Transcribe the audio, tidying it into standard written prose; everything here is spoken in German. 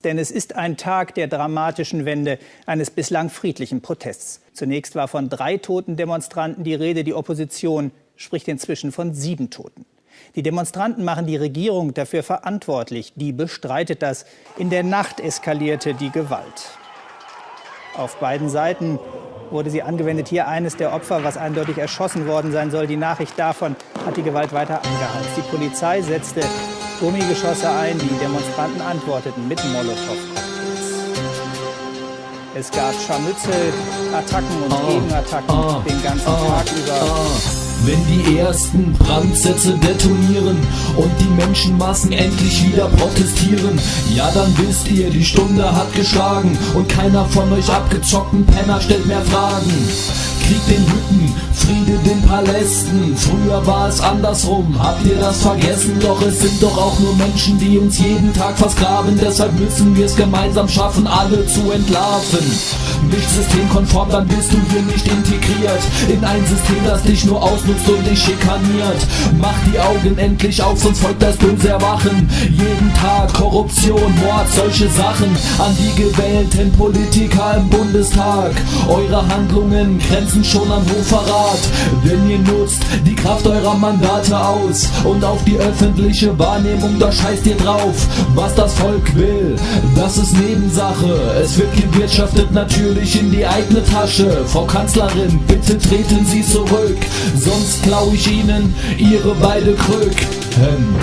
Denn es ist ein Tag der dramatischen Wende eines bislang friedlichen Protests. Zunächst war von 3 toten Demonstranten die Rede. Die Opposition spricht inzwischen von 7 Toten. Die Demonstranten machen die Regierung dafür verantwortlich. Die bestreitet das. In der Nacht eskalierte die Gewalt. Auf beiden Seiten wurde sie angewendet. Hier eines der Opfer, was eindeutig erschossen worden sein soll. Die Nachricht davon hat die Gewalt weiter angeheizt. Die Polizei setzte Gummigeschosse ein. Die Demonstranten antworteten mit Molotow-Cocktails. Es gab Scharmützel, Attacken und Gegenattacken den ganzen Tag über. Wenn die ersten Brandsätze detonieren und die Menschenmassen endlich wieder protestieren, ja dann wisst ihr, die Stunde hat geschlagen und keiner von euch abgezockten Penner stellt mehr Fragen. Krieg den Hütten, Friede den Palästen, früher war es andersrum, habt ihr das vergessen? Doch es sind doch auch nur Menschen, die uns jeden Tag versklaven, deshalb müssen wir es gemeinsam schaffen, alle zu entlarven. Nicht systemkonform, dann bist du hier nicht integriert in ein System, das dich nur ausnutzt und dich schikaniert. Mach die Augen endlich auf, sonst folgt das böse Erwachen. Jeden Tag Korruption, Mord, solche Sachen an die gewählten Politiker im Bundestag. Eure Handlungen grenzen schon an Hochverrat, denn ihr nutzt die Kraft eurer Mandate aus und auf die öffentliche Wahrnehmung, da scheißt ihr drauf. Was das Volk will, das ist Nebensache. Es wird gewirtschaftet natürlich in die eigene Tasche. Frau Kanzlerin, bitte treten Sie zurück, sonst klau ich Ihnen Ihre beide Krücken.